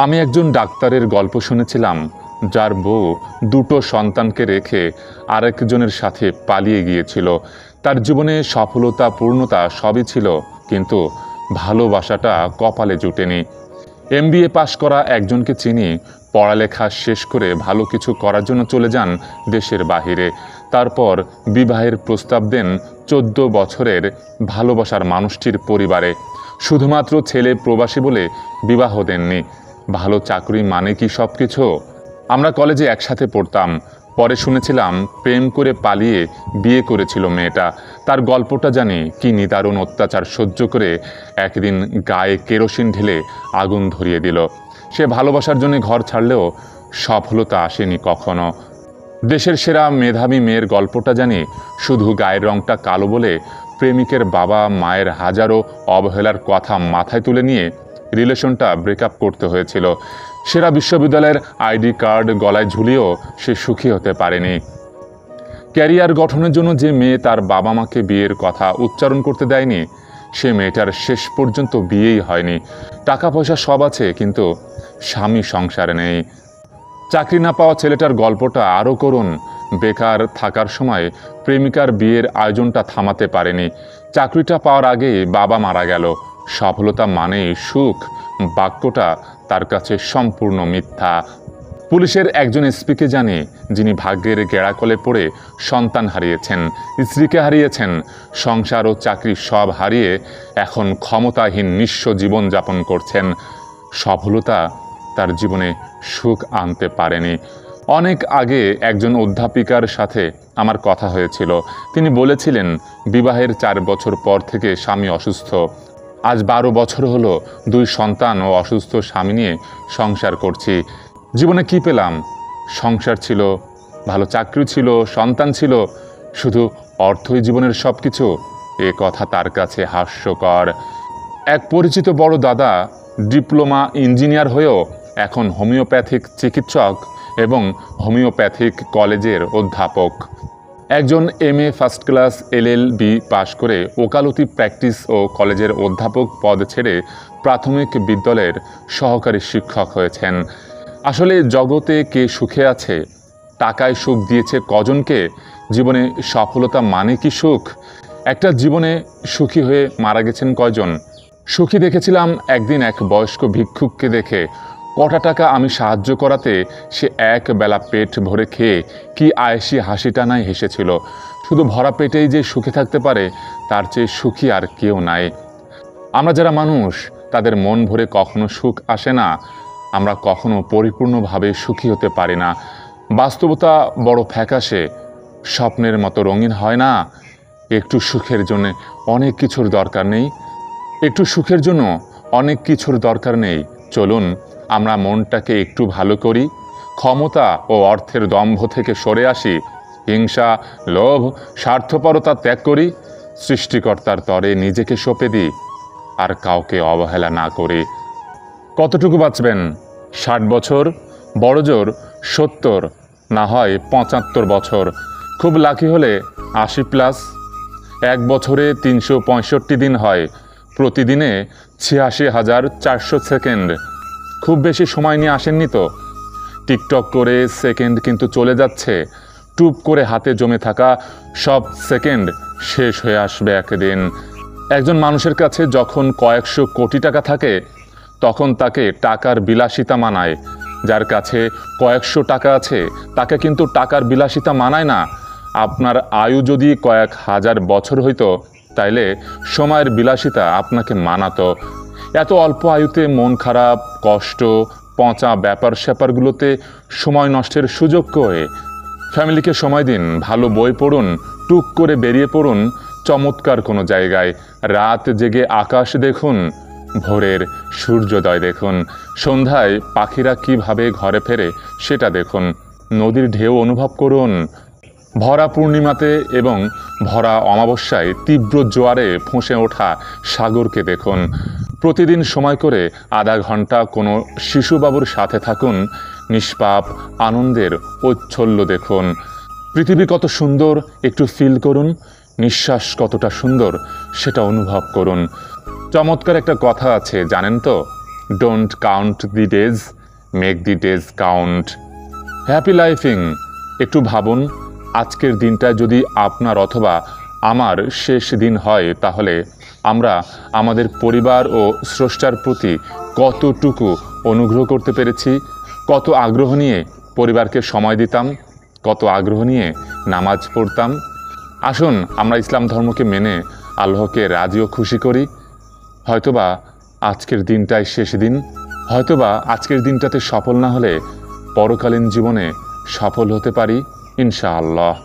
আমি একজন ডাক্তারের গল্প শুনেছিলাম, যার বউ দুটো সন্তানকে রেখে আরেকজনের সাথে পালিয়ে গিয়েছিল। তার জীবনে সফলতা, পূর্ণতা সবই ছিল, কিন্তু ভালোবাসাটা কপালে জুটেনি। MBA পাশ করা একজনকে চিনি, পড়ালেখা শেষ করে ভালো কিছু করার জন্য চলে যান দেশের বাহিরে। তারপর বিবাহের প্রস্তাব দেন 14 বছরের ভালোবাসার মানুষটির পরিবারে। শুধুমাত্র ছেলে প্রবাসী বলে বিবাহ দেননি। ভালো চাকরি মানে কি সব কিছু? আমরা কলেজে একসাথে পড়তাম। পরে শুনেছিলাম প্রেম করে পালিয়ে বিয়ে করেছিল মেয়েটা। তার গল্পটা জানি, কি নিদারুণ অত্যাচার সহ্য করে একদিন গায়ে কেরোসিন ঢেলে আগুন ধরিয়ে দিল। সে ভালোবাসার জন্য ঘর ছাড়লেও সফলতা আসেনি কখনো। দেশের সেরা মেধাবী মেয়ের গল্পটা জানি, শুধু গায়ের রংটা কালো বলে প্রেমিকের বাবা মায়ের হাজারো অবহেলার কথা মাথায় তুলে নিয়ে রিলেশনটা ব্রেকআপ করতে হয়েছিল। সেরা বিশ্ববিদ্যালয়ের আইডি কার্ড গলায় ঝুলিয়েও সে সুখী হতে পারেনি। ক্যারিয়ার গঠনের জন্য যে মেয়ে তার বাবা মাকে বিয়ের কথা উচ্চারণ করতে দেয়নি, সে মেয়েটার শেষ পর্যন্ত বিয়েই হয়নি। টাকা পয়সা সব আছে, কিন্তু স্বামী সংসারে নেই। চাকরি না পাওয়া ছেলেটার গল্পটা আরও করুন। বেকার থাকার সময় প্রেমিকার বিয়ের আয়োজনটা থামাতে পারেনি। চাকরিটা পাওয়ার আগেই বাবা মারা গেল। সফলতা মানেই সুখ বাক্যটা তার কাছে সম্পূর্ণ মিথ্যা। পুলিশের একজন এসপিকে জানি, যিনি ভাগ্যের গেড়াকলে পড়ে সন্তান হারিয়েছেন, স্ত্রীকে হারিয়েছেন, সংসার ও চাকরি সব হারিয়ে এখন ক্ষমতাহীন নিঃস্ব জীবনযাপন করছেন। সফলতা তার জীবনে সুখ আনতে পারেনি। অনেক আগে একজন অধ্যাপিকার সাথে আমার কথা হয়েছিল। তিনি বলেছিলেন, বিবাহের 4 বছর পর থেকে স্বামী অসুস্থ। আজ 12 বছর হলো 2 সন্তান ও অসুস্থ স্বামী নিয়ে সংসার করছি। জীবনে কি পেলাম? সংসার ছিল, ভালো চাকরি ছিল, সন্তান ছিল, শুধু অর্থই জীবনের সব কিছু। এ কথা তার কাছে হাস্যকর। এক পরিচিত বড় দাদা ডিপ্লোমা ইঞ্জিনিয়ার হয়েও এখন হোমিওপ্যাথিক চিকিৎসক এবং হোমিওপ্যাথিক কলেজের অধ্যাপক। একজন MA ফার্স্ট ক্লাস LLB পাশ করে ওকালতি প্র্যাকটিস ও কলেজের অধ্যাপক পদ ছেড়ে প্রাথমিক বিদ্যালয়ের সহকারী শিক্ষক হয়েছেন। আসলে জগতে কে সুখে আছে? টাকায় সুখ দিয়েছে কজনকে? জীবনে সফলতা মানে কি সুখ? একটা জীবনে সুখী হয়ে মারা গেছেন কয়জন? সুখী দেখেছিলাম একদিন এক বয়স্ক ভিক্ষুককে দেখে। কটা টাকা আমি সাহায্য করাতে সে এক বেলা পেট ভরে খেয়ে কি আয়েসি হাসি টানায় হেসেছিল। শুধু ভরা পেটেই যে সুখী থাকতে পারে, তার চেয়ে সুখী আর কেউ নাই। আমরা যারা মানুষ, তাদের মন ভরে কখনো সুখ আসে না। আমরা কখনো পরিপূর্ণভাবে সুখী হতে পারি না। বাস্তবতা বড় ফ্যাকাশে, স্বপ্নের মতো রঙিন হয় না। একটু সুখের জন্য অনেক কিছুর দরকার নেই। একটু সুখের জন্য অনেক কিছুর দরকার নেই। চলুন আমরা মনটাকে একটু ভালো করি, ক্ষমতা ও অর্থের দম্ভ থেকে সরে আসি, হিংসা, লোভ, স্বার্থপরতা ত্যাগ করি, সৃষ্টিকর্তার তরে নিজেকে সঁপে দিই, আর কাউকে অবহেলা না করি। কতটুকু বাঁচবেন? 60 বছর, বড়জোর 70, না হয় 75 বছর, খুব লাকি হলে 80+। এক বছরে 365 দিন হয়, প্রতিদিনে 86,400 সেকেন্ড। খুব বেশি সময় নিয়ে আসেননি তো? টিকটক করে সেকেন্ড কিন্তু চলে যাচ্ছে। টুপ করে হাতে জমে থাকা সব সেকেন্ড শেষ হয়ে আসবে একদিন। একজন মানুষের কাছে যখন কয়েকশো কোটি টাকা থাকে, তখন তাকে টাকার বিলাসিতা মানায়। যার কাছে কয়েকশো টাকা আছে, তাকে কিন্তু টাকার বিলাসিতা মানায় না। আপনার আয়ু যদি কয়েক হাজার বছর হইতো, তাইলে সময়ের বিলাসিতা আপনাকে মানাতো। এত অল্প আয়ুতে মন খারাপ, কষ্ট, পচা ব্যাপার স্যাপারগুলোতে সময় নষ্টের সুযোগ কই? ফ্যামিলিকে সময় দিন, ভালো বই পড়ুন, টুক করে বেরিয়ে পড়ুন চমৎকার কোনো জায়গায়। রাত জেগে আকাশ দেখুন, ভোরের সূর্যোদয় দেখুন, সন্ধ্যায় পাখিরা কিভাবে ঘরে ফেরে সেটা দেখুন, নদীর ঢেউ অনুভব করুন। ভরা পূর্ণিমাতে এবং ভরা অমাবস্যায় তীব্র জোয়ারে ফুঁসে ওঠা সাগরকে দেখুন। প্রতিদিন সময় করে আধা ঘন্টা কোনো শিশুবাবুর সাথে থাকুন, নিষ্পাপ আনন্দের ঔচ্ছল্য দেখুন। পৃথিবী কত সুন্দর একটু ফিল করুন, নিঃশ্বাস কতটা সুন্দর সেটা অনুভব করুন। চমৎকার একটা কথা আছে জানেন তো, don't count the days, make the days count. Happy লাইফিং। একটু ভাবুন, আজকের দিনটা যদি আপনার অথবা আমার শেষ দিন হয়, তাহলে আমরা আমাদের পরিবার ও স্রষ্টার প্রতি কতটুকু অনুগ্রহ করতে পেরেছি, কত আগ্রহ নিয়ে পরিবারকে সময় দিতাম, কত আগ্রহ নিয়ে নামাজ পড়তাম। আসুন আমরা ইসলাম ধর্মকে মেনে আল্লাহকে রাজি ও খুশি করি। হয়তোবা আজকের দিনটাই শেষ দিন, হয়তোবা আজকের দিনটাতে সফল না হলে পরকালীন জীবনে সফল হতে পারি ইনশাআল্লাহ।